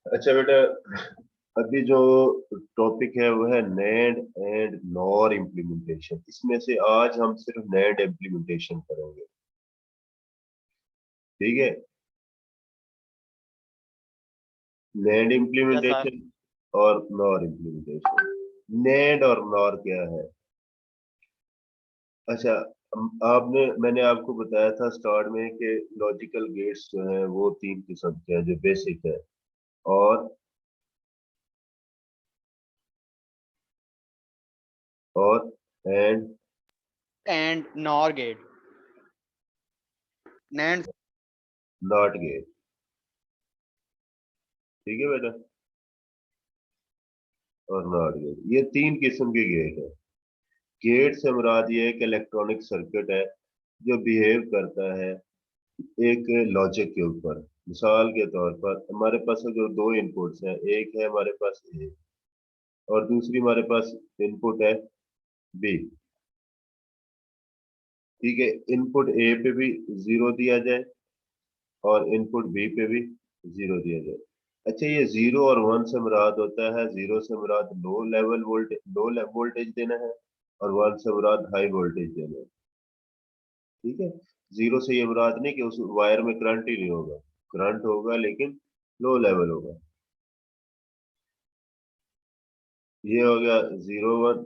अच्छा बेटा, अभी जो टॉपिक है वो है नेड एंड नॉर इम्प्लीमेंटेशन। इसमें से आज हम सिर्फ नेड इम्प्लीमेंटेशन करेंगे। ठीक है। नेड यस सर। इम्प्लीमेंटेशन और नॉर इम्प्लीमेंटेशन। नेड और नॉर क्या है? अच्छा, मैंने आपको बताया था स्टार्ट में कि लॉजिकल गेट्स जो हैं वो तीन किस्म के हैं जो बेसिक है। और और and and NOR gate. NAND. NOT gate. ठीक है बेटा। और नॉट गेट, ये तीन किस्म के गेट है। गेट से मुराद ये एक इलेक्ट्रॉनिक सर्किट है जो बिहेव करता है एक लॉजिक के ऊपर। मिसाल के तौर पर हमारे पास जो दो इनपुट्स हैं, एक है हमारे पास ए और दूसरी हमारे पास इनपुट है बी। ठीक है। इनपुट ए पे भी जीरो दिया जाए और इनपुट बी पे भी जीरो दिया जाए। अच्छा, ये जीरो और वन से मुराद होता है, जीरो से मुराद लो वोल्टेज देना है और वन से मुराद हाई वोल्टेज देना है। ठीक है। जीरो से ये मुराद नहीं कि उस वायर में करंट ही नहीं होगा, करंट होगा लेकिन लो लेवल होगा। ये हो गया जीरो वन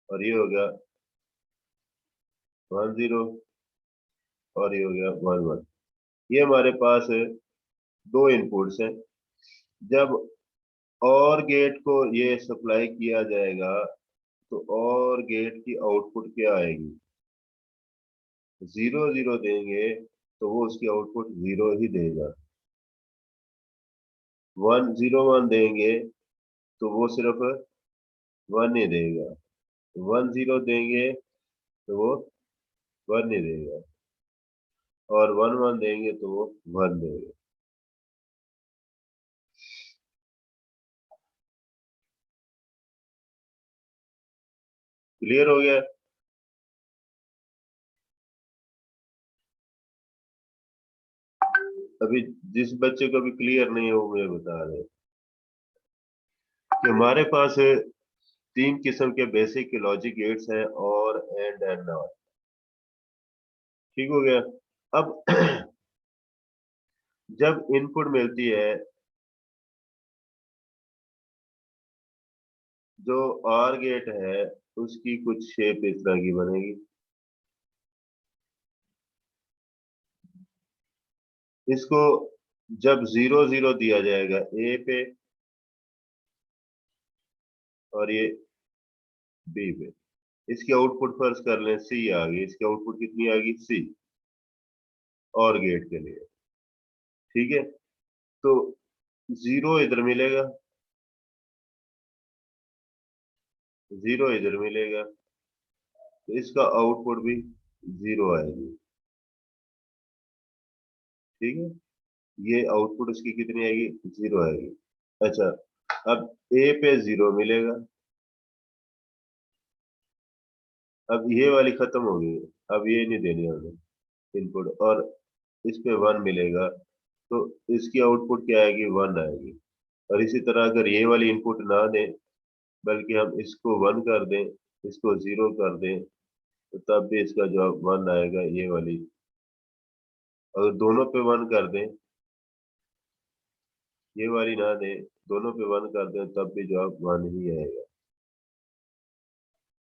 और ये हो गया वन जीरो और ये हो गया वन वन। ये हमारे पास दो इनपुट्स हैं। जब और गेट को ये सप्लाई किया जाएगा तो और गेट की आउटपुट क्या आएगी? जीरो जीरो देंगे तो वो उसकी आउटपुट जीरो ही देगा। वन जीरो वन देंगे तो वो सिर्फ वन ही देगा। वन जीरो देंगे तो वो वन ही देगा और वन वन देंगे तो वो वन देगा। क्लियर हो गया? अभी जिस बच्चे को भी क्लियर नहीं है वो मुझे बता रहे कि हमारे पास तीन किस्म के बेसिक लॉजिक गेट्स हैं, और एंड नॉट। ठीक हो गया। अब जब इनपुट मिलती है, जो आर गेट है उसकी कुछ शेप इस तरह की बनेगी। इसको जब जीरो जीरो दिया जाएगा ए पे और ये बी पे, इसकी आउटपुट फर्ज कर लें सी आ गई। इसकी आउटपुट कितनी आ गई? सी। और गेट के लिए। ठीक है। तो जीरो इधर मिलेगा, जीरो इधर मिलेगा, तो इसका आउटपुट भी जीरो आएगी। ठीक है। ये आउटपुट उसकी कितनी आएगी? जीरो आएगी। अच्छा, अब ए पे जीरो मिलेगा। अब ये वाली खत्म हो गई। अब ये नहीं देनी हमें इनपुट, और इस पे वन मिलेगा तो इसकी आउटपुट क्या आएगी? वन आएगी। और इसी तरह अगर ये वाली इनपुट ना दें बल्कि हम इसको वन कर दें, इसको जीरो कर दें, तो तब भी इसका जवाब वन आएगा। ये वाली अगर दोनों पे वन कर दें, ये वाली ना दें, दोनों पे वन कर दें, तब भी जवाब वन ही आएगा।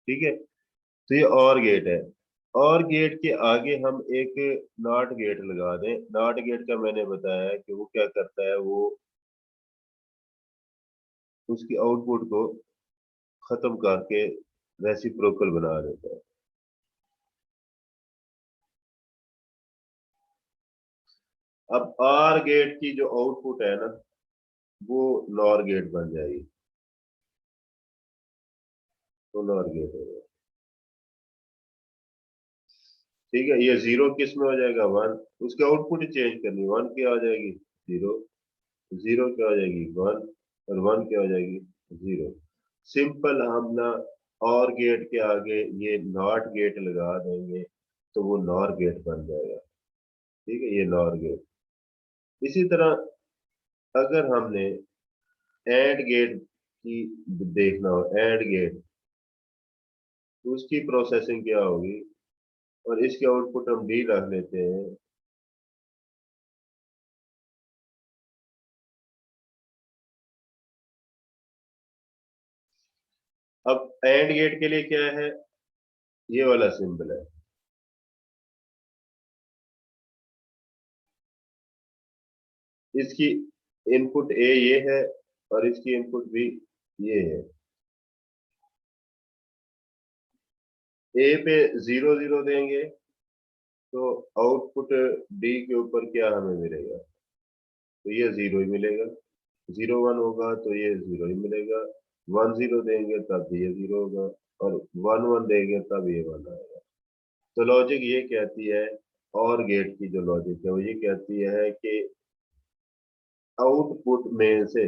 ठीक है। तो ये और गेट है। और गेट के आगे हम एक नॉट गेट लगा दें। नॉट गेट का मैंने बताया कि वो क्या करता है, वो उसकी आउटपुट को खत्म करके रेसिप्रोकल बना देता है। अब आर गेट की जो आउटपुट है ना, वो नॉर गेट बन जाएगी। तो नॉर गेट हो गया। ठीक है। ये जीरो किस में हो जाएगा? वन। उसकी आउटपुट ही चेंज करनी, वन क्या हो जाएगी? जीरो। जीरो क्या हो जाएगी? वन। और वन क्या हो जाएगी? जीरो। सिंपल। हम ना और गेट के आगे ये नॉट गेट लगा देंगे तो वो नॉर गेट बन जाएगा। ठीक है, ये नॉर गेट। इसी तरह अगर हमने एंड गेट की देखना हो, एंड गेट, तो उसकी प्रोसेसिंग क्या होगी, और इसके आउटपुट हम डी रख लेते हैं। अब एंड गेट के लिए क्या है, ये वाला सिंबल है। इसकी इनपुट ए ये है और इसकी इनपुट बी ये है। ए पे 0 0 देंगे तो आउटपुट डी के ऊपर क्या हमें मिलेगा, तो ये 0 ही मिलेगा। 0 1 होगा तो ये 0 ही मिलेगा। 1 0 देंगे तब भी ये 0 होगा, और 1 1 देंगे तब ये 1 आएगा। तो लॉजिक ये कहती है, और गेट की जो लॉजिक है वो ये कहती है कि आउटपुट में से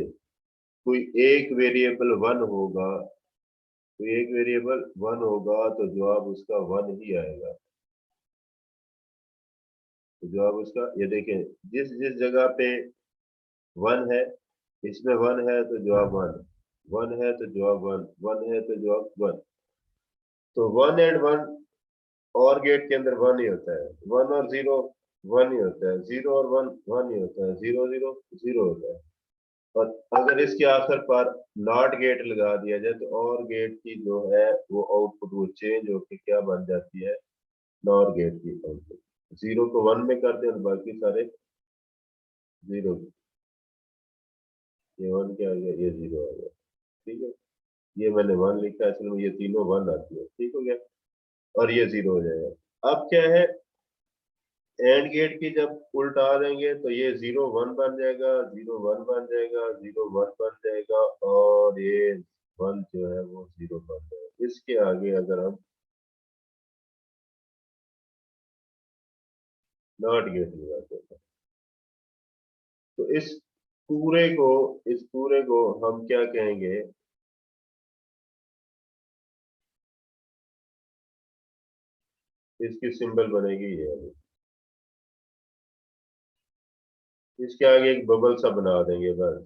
कोई एक वेरिएबल 1 होगा, तो एक वेरिएबल 1 होगा तो जवाब उसका 1 ही आएगा। तो जवाब उसका, ये देखें, जिस जिस जगह पे 1 है, इसमें 1 है तो जवाब 1, 1 है तो जवाब 1, 1 है तो जवाब 1। तो 1 एंड 1, और गेट के अंदर 1 ही होता है। 1 और 0 1 ही होता है। 0 और 1 1 ही होता है। 0 0 0 होता है। और अगर इसके आखिर पर नॉट गेट लगा दिया जाए तो और गेट की जो है वो आउटपुट वो चेंज होकर क्या बन जाती है, नॉर गेट की आउटपुट। 0 को 1 में कर दे और बाकी सारे 0। ये 1 क्या आ गया, ये 0 आ गया। ठीक है, ये मैंने 1 लिखा है, असल में ये तीनों 1 आती है। ठीक हो गया, और ये 0 हो जाएगा। अब क्या है, एंड गेट की जब उल्टा देंगे तो ये 0 1 बन जाएगा, 0 1 बन जाएगा, 0 1 बन जाएगा, और ये 1 जो है वो 0 बन जाएगा। इसके आगे अगर हम नॉट गेट लगाते हैं तो इस पूरे को हम क्या कहेंगे, इसकी सिंबल बनेगी ये वाली। इसके आगे एक बबल सा बना देंगे बस।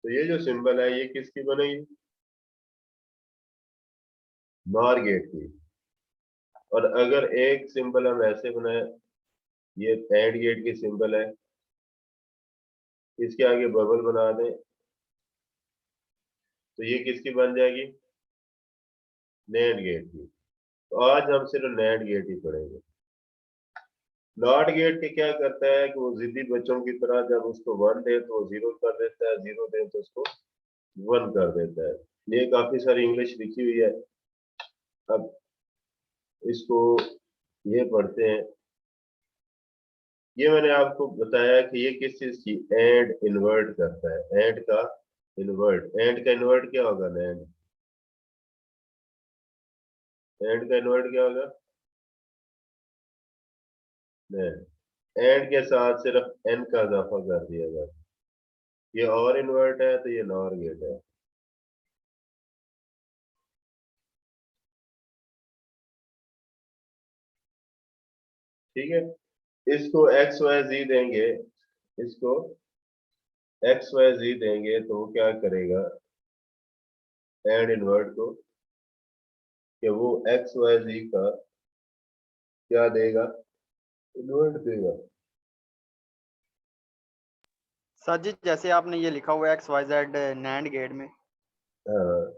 तो ये जो सिंबल है ये किसकी बनेगी, नॉर गेट की। और अगर एक सिंबल हम ऐसे बनाए, ये एंड गेट की सिंबल है, इसके आगे बबल बना दें, तो ये किसकी बन जाएगी, नैंड गेट की। तो आज हम सिर्फ नैंड गेट ही पढ़ेंगे। नॉट गेट के क्या करता है कि वो जिद्दी बच्चों की तरह जब उसको 1 दे तो वो 0 कर देता है, 0 दे तो उसको 1 कर देता है। ये काफी सारी इंग्लिश लिखी हुई है। अब इसको ये पढ़ते हैं। ये मैंने आपको बताया कि ये किस चीज की, एंड इन्वर्ट करता है, एंड का इन्वर्ट। एंड का इन्वर्ट क्या होगा, नैंड। एंड का इन्वर्ट क्या होगा, नैंड। एंड के साथ सिर्फ एन का इजाफा कर दिया जाए। ये और इन्वर्ट है तो ये नॉर गेट है। ठीक है, इसको एक्स वाई जी देंगे, इसको एक्स वाई जी देंगे तो वो क्या करेगा, एंड इन्वर्ट को, कि वो एक्स वाई जी का क्या देगा, इन्वर्ट देगा। सर जी जैसे आपने ये लिखा हुआ है XYZ नैंड गेट में, हाँ,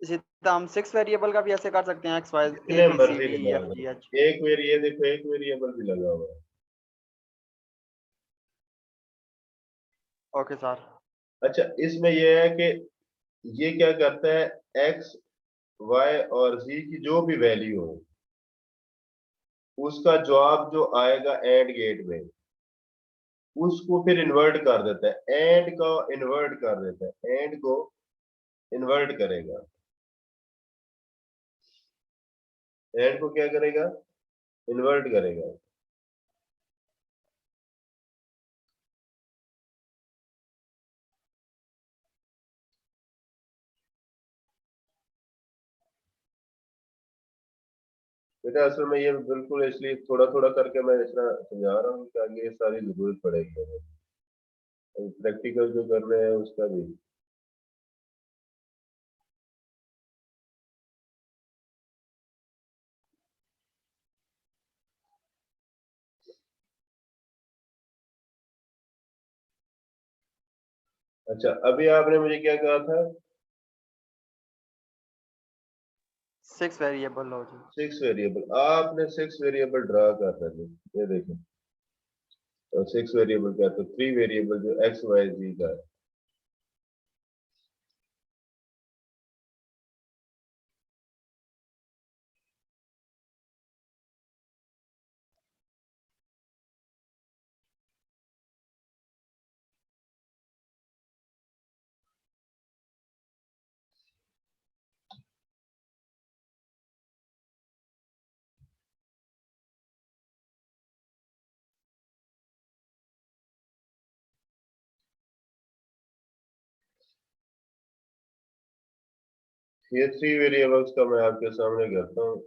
इसी तरह हम 6 वेरिएबल का भी ऐसे कर सकते हैं, XY जितने मर्जी ABCD लगा EF दो। GH। एक वेरिएबल, ये देखो एक वेरिएबल भी लगा हुआ है। Okay sir. अच्छा, इसमें यह है कि ये क्या करता है, एक्स वाई और जी की जो भी वैल्यू हो उसका जवाब जो आएगा एंड गेट में, उसको फिर इन्वर्ट कर देता है, एंड को इन्वर्ट कर देता है, एंड को इन्वर्ट करेगा। एंड को क्या करेगा, इन्वर्ट करेगा। बेटा असल में ये बिल्कुल इसलिए थोड़ा थोड़ा करके मैं इस तरह समझा रहा हूँ कि आगे ये सारी जरूरत पड़ेगी हमें, प्रैक्टिकल जो कर रहे हैं उसका भी। अच्छा अभी आपने मुझे क्या कहा था? 6 वेरिएबल हो जी। 6 वेरिएबल, आपने 6 वेरिएबल ड्रा कर रहे थे, ये देखें। और 6 वेरिएबल क्या, तो 3 वेरिएबल जो एक्स वाई जी का है। ये 3 वेरिएबल्स का मैं आपके सामने करता हूँ।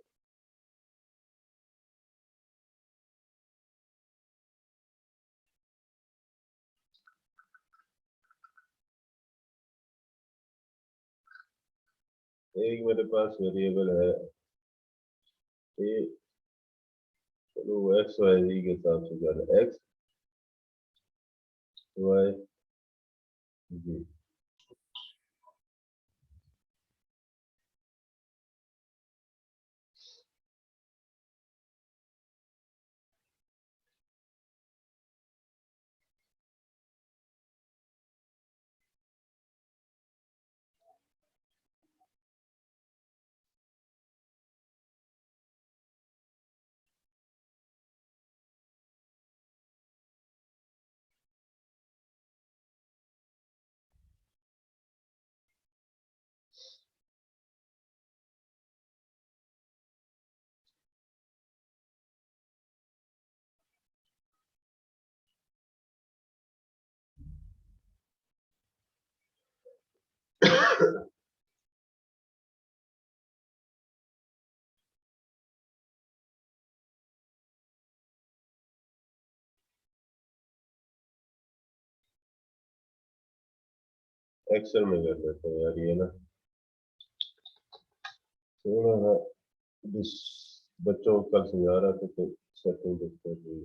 एक मेरे पास वेरिएबल है ए, चलो वो एक्स वाई जी के हिसाब से कर रहे, एक्स वाई जी। एक्सेल में कर देते हैं यार, ये ना थोड़ा सा जिस बच्चों को कल समझा रहा था तो सेटिंग देखते हैं।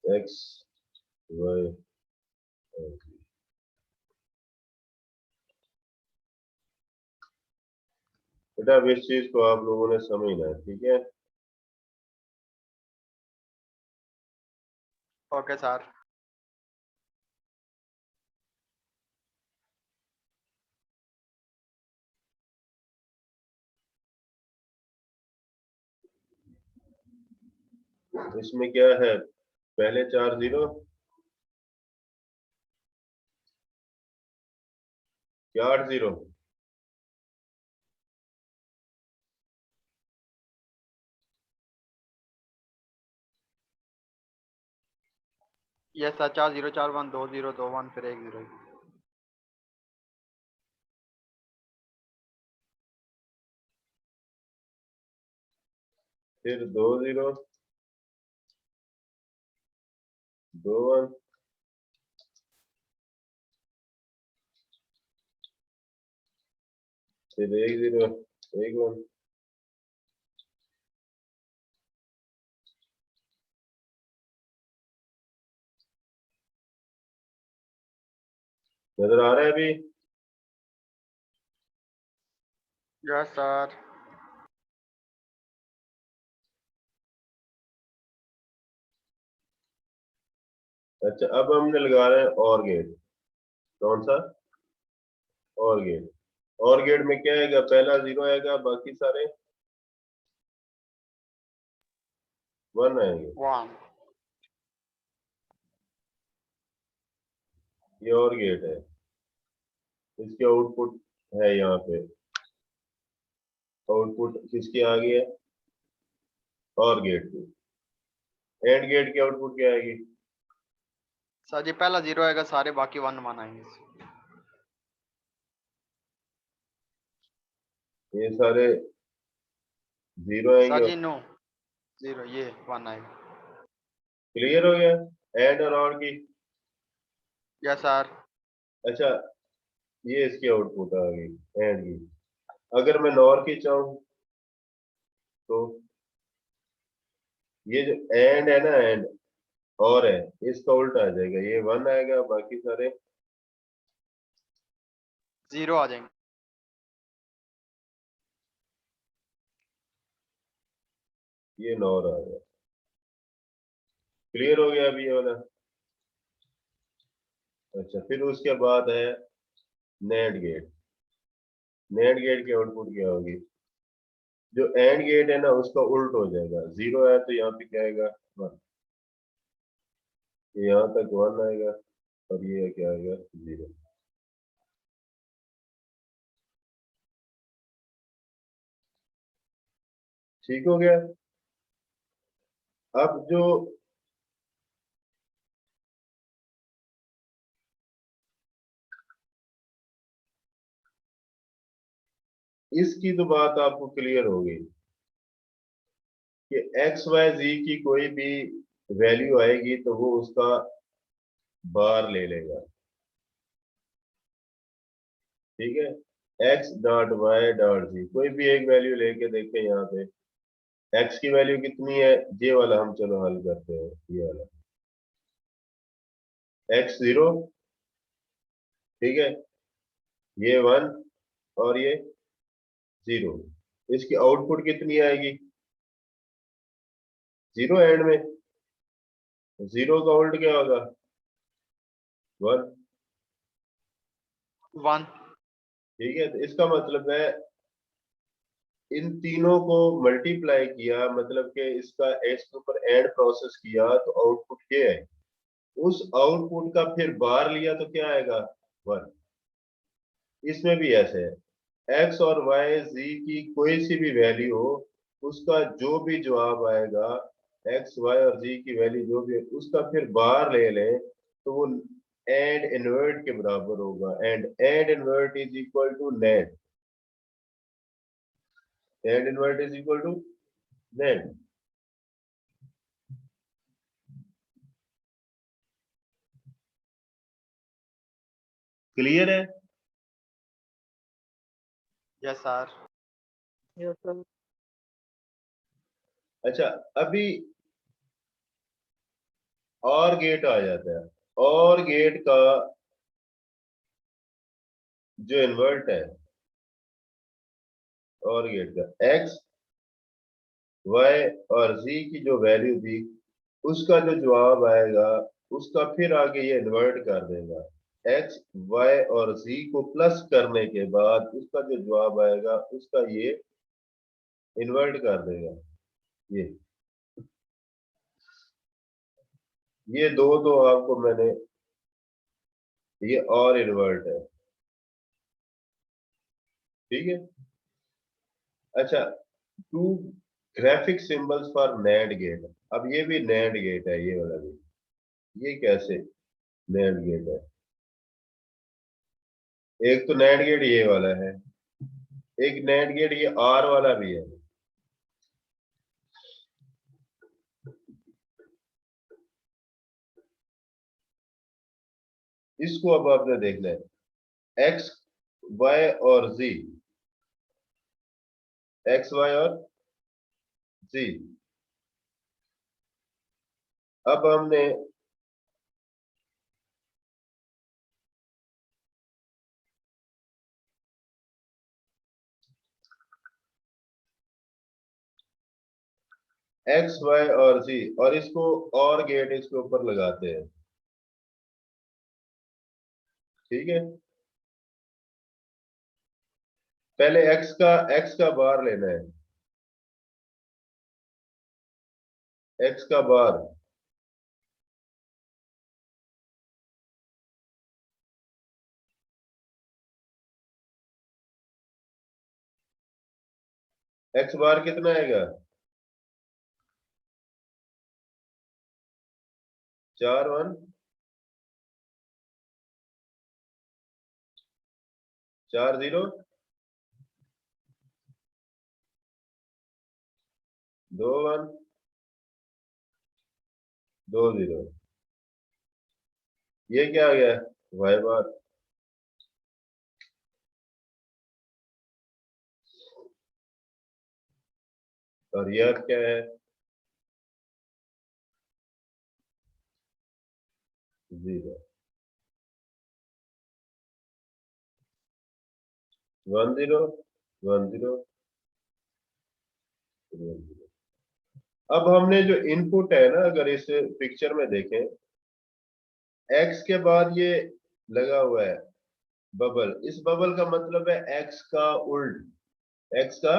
एक्स वाई, बेटा अब इस चीज को आप लोगों ने समझना है, ठीक है? Okay sir. इसमें क्या है, पहले 4 जीरो, क्या 8 जीरो? ये सर 4041 2021 फिर 10। फिर 2 जीरो, 2 1, फिर 1 जीरो, 1 1। नजर आ रहा है अभी? Yes sir. अच्छा अब हमने लगा रहे हैं और गेट। कौन सा? और गेट। और गेट में क्या आएगा, पहला 0 आएगा, बाकी सारे 1 आएंगे। 1। ये और गेट है, इसके आउटपुट है यहाँ पे। आउटपुट किसकी आ गई है? और गेट की। एंड गेट की आउटपुट क्या आएगी? सर जी पहला 0 आएगा, सारे बाकी 1 1 आएंगे। ये सारे 0 सर आएंगे। जी नो 0, ये 1 आएगा। क्लियर हो गया एंड और की? Yes sir. अच्छा, ये इसकी आउटपुट आ गई एंड की। अगर मैं नॉर की चाहूँ तो ये जो एंड है ना, एंड और है, इसका उल्टा आ जाएगा, ये 1 आएगा, बाकी सारे 0 आ जाएंगे। ये नॉर आ गया। क्लियर हो गया अभी ये वाला? अच्छा, फिर उसके बाद है नेट गेट। नेट गेट की आउटपुट क्या होगी? जो एंड गेट है ना उसका उल्ट हो जाएगा। 0 है तो यहाँ पे क्या आएगा? 1। यहाँ तक 1 आएगा और ये क्या आएगा? 0। ठीक हो गया। अब जो इसकी तो बात आपको क्लियर हो गई कि एक्स वाई जी की कोई भी वैल्यू आएगी तो वो उसका बार ले लेगा। ठीक है, X dot Y dot G कोई भी एक वैल्यू लेके देखें यहाँ पे। एक्स की वैल्यू कितनी है? ये वाला हम चलो हल करते हैं, ये वाला एक्स 0। ठीक है, ये 1 और ये 0। इसकी आउटपुट कितनी आएगी? 0 एंड में। 0 का उल्ट क्या होगा? 1। 1। ठीक है, तो इसका मतलब है इन तीनों को मल्टीप्लाई किया, मतलब कि इसका इसके ऊपर एंड प्रोसेस किया तो आउटपुट ये है। उस आउटपुट का फिर बार लिया तो क्या आएगा? 1। इसमें भी ऐसे है, एक्स और वाई जी की कोई सी भी वैल्यू हो, उसका जो भी जवाब आएगा, एक्स वाई और जी की वैल्यू जो भी है उसका फिर बार ले लें तो वो एंड इनवर्ट के बराबर होगा। And invert is equal to net. And invert is equal to net. Clear है? Yes sir. Yes, sir. अच्छा, अभी और गेट आ जाता है। और गेट का जो इन्वर्ट है, और गेट का एक्स वाई और जी की जो वैल्यू थी उसका जो जवाब आएगा उसका फिर आगे ये इन्वर्ट कर देगा। एक्स वाई और जी को प्लस करने के बाद उसका जो जवाब आएगा उसका ये इन्वर्ट कर देगा। ये दो तो आपको मैंने, ये और इन्वर्ट है। ठीक है। अच्छा, two graphic symbols for NAND gate. अब ये भी नैंड गेट है, ये वाला भी। ये कैसे नैंड गेट है? एक तो नैंड गेट ये वाला है, एक नैंड गेट ये आर वाला भी है। इसको अब आपने देखना है, एक्स वाई और जी, एक्स वाई और जी। अब हमने एक्स वाई और जी और इसको और गेट इसके ऊपर लगाते हैं। ठीक है, पहले एक्स का बार लेना है। एक्स का बार एक्स बार कितना आएगा? 4 1 4 0 2 1 2 0। ये क्या आ गया? y बार। और यह क्या है? 0 1 0 1 0 1 0। अब हमने जो इनपुट है ना, अगर इस पिक्चर में देखें, x के बाद ये लगा हुआ है बबल। इस बबल का मतलब है x का उल्ट, x का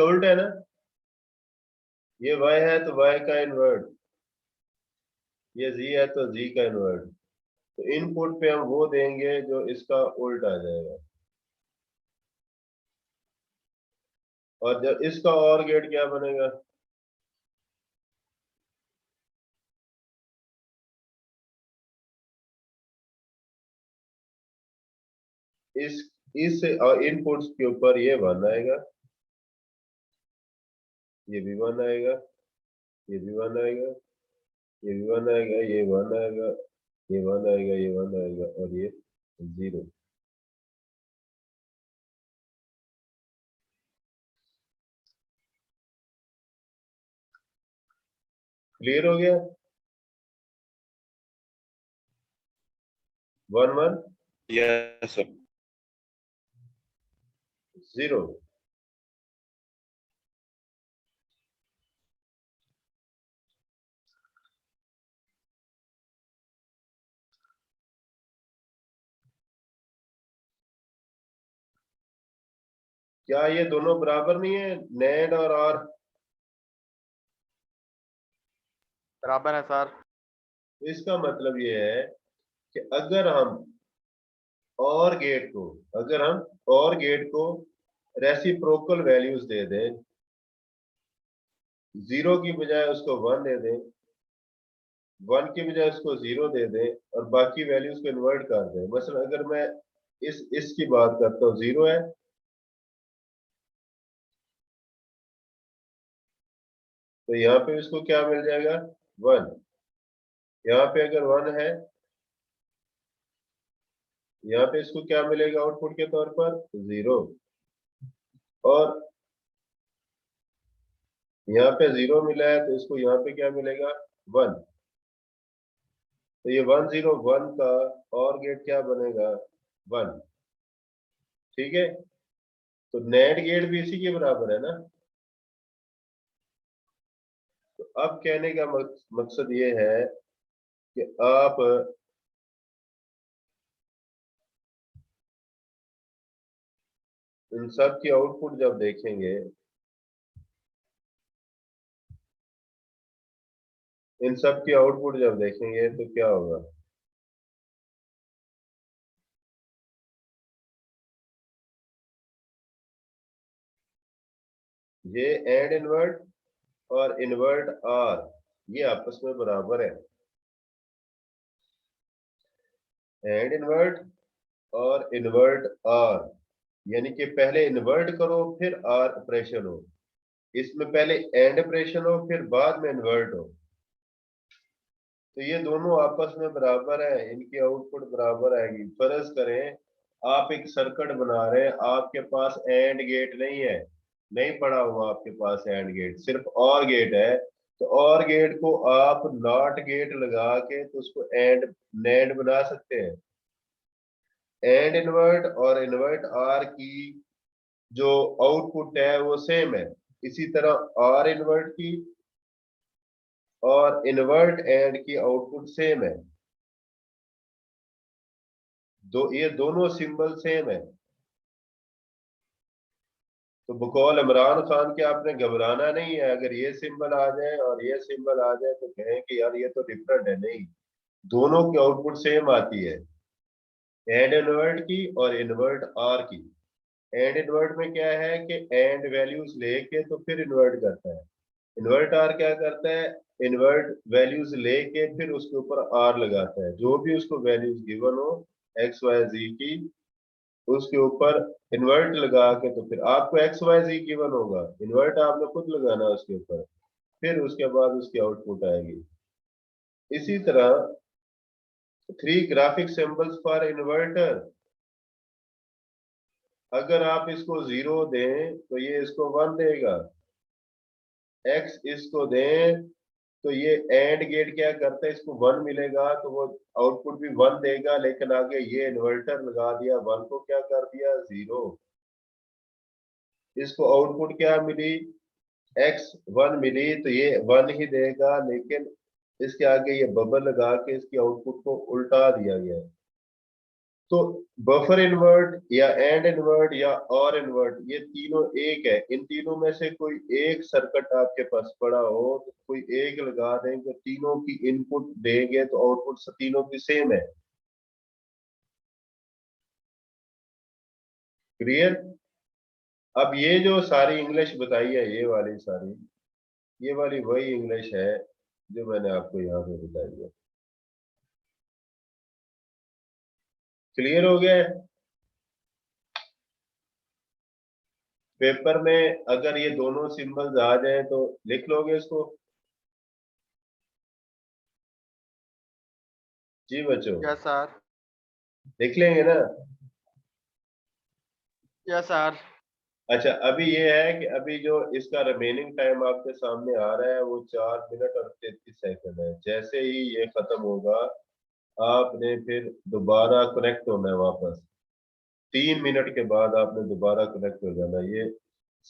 उल्ट है ना। ये y है तो y का इन्वर्ट, ये z है तो z का इन्वर्ट। तो इनपुट पे हम वो देंगे जो इसका उल्ट आ जाएगा। और जब इसका और गेट क्या बनेगा? इस इनपुट्स के ऊपर ये 1 आएगा, ये भी 1 आएगा, ये भी 1 आएगा, ये भी 1 आएगा, ये 1 आएगा, ये 1 आएगा, ये 1 आएगा, और ये 0। क्लियर हो गया? 1 1 यस सर। 0। क्या ये दोनों बराबर नहीं है, नैंड और आर? बराबर है सर। तो इसका मतलब ये है कि अगर हम और गेट को रेसिप्रोकल वैल्यूज दे दें, 0 की बजाय उसको 1 दे दें, 1 की बजाय उसको 0 दे दें, और बाकी वैल्यूज को इन्वर्ट कर दें। मसलन अगर मैं इसकी बात करता हूँ, 0 है, तो यहाँ पे इसको क्या मिल जाएगा? 1। यहाँ पे अगर 1 है, यहाँ पे इसको क्या मिलेगा आउटपुट के तौर पर? 0। और यहाँ पे 0 मिला है, तो इसको यहाँ पे क्या मिलेगा? 1। तो ये 1 0 1 का और गेट क्या बनेगा? 1। ठीक है, तो नेट गेट भी इसी के बराबर है ना। तो अब कहने का मकसद ये है कि आप इन सब की आउटपुट जब देखेंगे, तो क्या होगा? ये एंड इन्वर्ट और इन्वर्ट आर ये आपस में बराबर है। एंड इन्वर्ट और इन्वर्ट आर, यानी कि पहले इन्वर्ट करो फिर आर ऑपरेशन हो। इसमें पहले एंड ऑपरेशन हो फिर बाद में इन्वर्ट हो। तो ये दोनों आपस में बराबर है, इनकी आउटपुट बराबर आएगी। फर्ज करें आप एक सर्किट बना रहे हैं, आपके पास एंड गेट नहीं है, नहीं पड़ा हुआ आपके पास एंड गेट, सिर्फ और गेट है। तो और गेट को आप नॉट गेट लगा के तो उसको एंड नैंड बना सकते हैं। एंड इन्वर्ट और इन्वर्ट आर की जो आउटपुट है वो सेम है। इसी तरह आर इन्वर्ट की और इन्वर्ट एंड की आउटपुट सेम है। ये दोनों सिंबल सेम है। तो बकौल इमरान खान के आपने घबराना नहीं है। अगर ये सिंबल आ जाए और ये सिंबल आ जाए तो कहें कि यार ये तो डिफरेंट है। नहीं, दोनों की आउटपुट सेम आती है, एंड इन्वर्ट की और इन्वर्ट आर की। एंड इन्वर्ट में क्या है कि एंड वैल्यूज लेके तो फिर इन्वर्ट करता है, इन्वर्ट आर क्या करता है, इन्वर्ट वैल्यूज लेके फिर उसके ऊपर आर लगाता है, जो भी उसको वैल्यूज गिवन हो एक्स वाई जी की, उसके ऊपर इन्वर्ट लगा के, तो फिर आपको एक्स वाई जी गिवन होगा, इन्वर्ट आपने खुद लगाना है उसके ऊपर, फिर उसके बाद उसकी आउटपुट आएगी। इसी तरह 3 ग्राफिक सिंबल्स फॉर इन्वर्टर, अगर आप इसको 0 दें तो ये इसको 1 देगा, x इसको दें तो ये एंड गेट क्या करता है, इसको 1 मिलेगा तो वो आउटपुट भी 1 देगा, लेकिन आगे ये इन्वर्टर लगा दिया 1 को क्या कर दिया 0, इसको आउटपुट क्या मिली x 1 मिली, तो ये 1 ही देगा, लेकिन इसके आगे ये बबल लगा के इसकी आउटपुट को उल्टा दिया गया है। तो बफर इन्वर्ट या एंड इन्वर्ट या और इन्वर्ट, ये तीनों एक है, इन तीनों में से कोई एक सर्किट आपके पास पड़ा हो तो कोई एक लगा देंगे, तीनों की इनपुट देंगे तो आउटपुट तीनों की सेम है। क्लियर? अब ये जो सारी इंग्लिश बताई है, ये वाली सारी, ये वाली वही इंग्लिश है जो मैंने आपको यहाँ पे बताई है। क्लियर हो गया है? पेपर में अगर ये दोनों सिंबल्स आ जाए तो लिख लोगे इसको? जी बच्चों, यस सर। लिख लेंगे ना? Yes sir. अच्छा, अभी ये है कि अभी जो इसका रिमेनिंग टाइम आपके सामने आ रहा है वो 4 मिनट और 33 सेकंड है। जैसे ही ये खत्म होगा आपने फिर दोबारा कनेक्ट होना है वापस, 3 मिनट के बाद आपने दोबारा कनेक्ट हो जाना। ये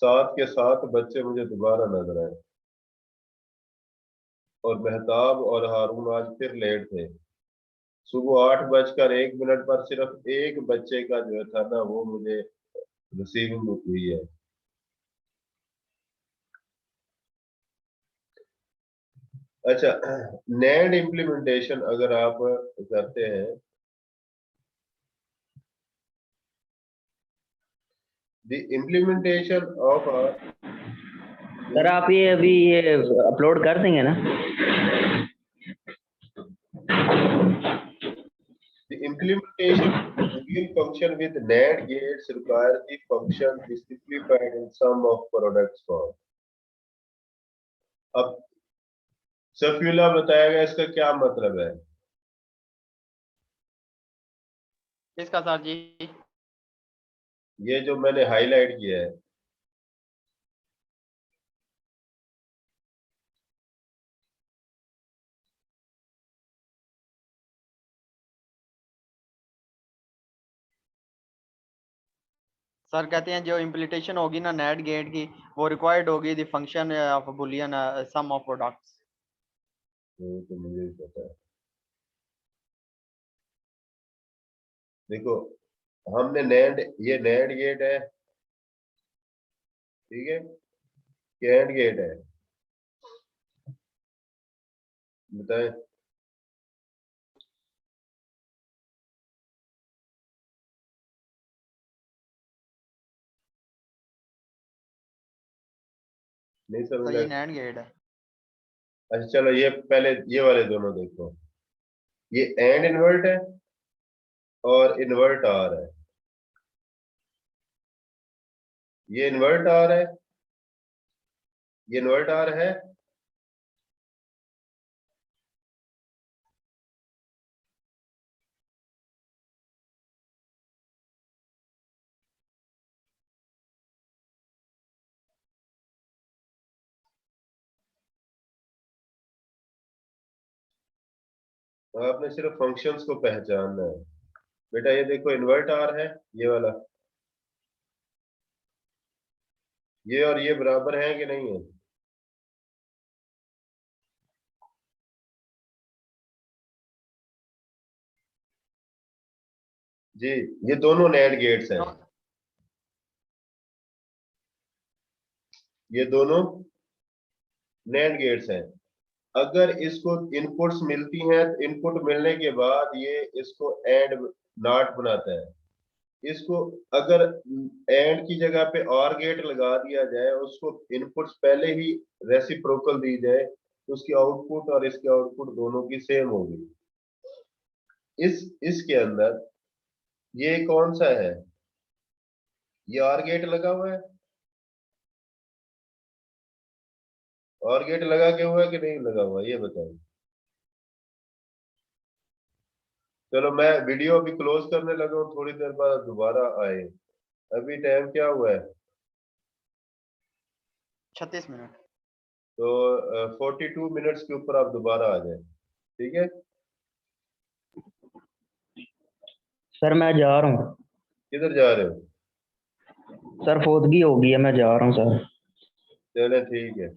7 के 7 बच्चे मुझे दोबारा नजर आए, और मेहताब और हारून आज फिर लेट थे। सुबह 8:01 पर सिर्फ एक बच्चे का जो था ना वो मुझे रिसीविंग हुई है। अच्छा, नैंड इम्प्लीमेंटेशन अगर आप करते हैं, द इम्प्लीमेंटेशन ऑफ सर आप ये अभी ये अपलोड कर देंगे ना? the implementation of Boolean function with NAND gates requires the function be simplified in sum of products form। अब सफीला बताएगा इसका क्या मतलब है। किसका सर जी? ये जो मैंने हाईलाइट किया है, सर कहते हैं जो इम्प्लीमेंटेशन होगी ना नेट गेट की, वो रिक्वायर्ड होगी the function of Boolean sum of products. तो मुझे भी पता है। देखो, हमने नैंड, ये नैंड गेट है, ठीक है, कैंड गेट है, बताएं। नहीं समझ तो में? ये नैंड गेट है। अच्छा चलो, ये पहले ये वाले दोनों देखो, ये एंड इन्वर्ट है और इन्वर्ट आर है, ये इन्वर्ट आर है, ये इन्वर्ट आर है, तो आपने सिर्फ फंक्शंस को पहचानना है। बेटा ये देखो इन्वर्ट आर है, ये वाला, ये और ये बराबर है कि नहीं है? जी, ये दोनों नैंड गेट्स हैं, ये दोनों नैंड गेट्स हैं। अगर इसको इनपुट्स मिलती हैं तो इनपुट मिलने के बाद ये इसको एंड नॉट बनाता है, इसको अगर एंड की जगह पे और गेट लगा दिया जाए, उसको इनपुट्स पहले ही रेसिप्रोकल दी जाए, तो उसकी आउटपुट और इसकी आउटपुट दोनों की सेम होगी। इसके अंदर ये कौन सा है, ये और गेट लगा हुआ है, और गेट लगा के हुआ है कि नहीं लगा हुआ, ये बताओ। चलो मैं वीडियो अभी क्लोज करने लगा हूँ, थोड़ी देर बाद दोबारा आए। अभी टाइम क्या हुआ है? 36 मिनट। तो 42 मिनट्स के ऊपर आप दोबारा आ जाए, ठीक है? सर मैं जा रहा हूँ। किधर जा रहे हो? सर फोदगी हो गई है, मैं जा रहा हूँ सर। चले ठीक है।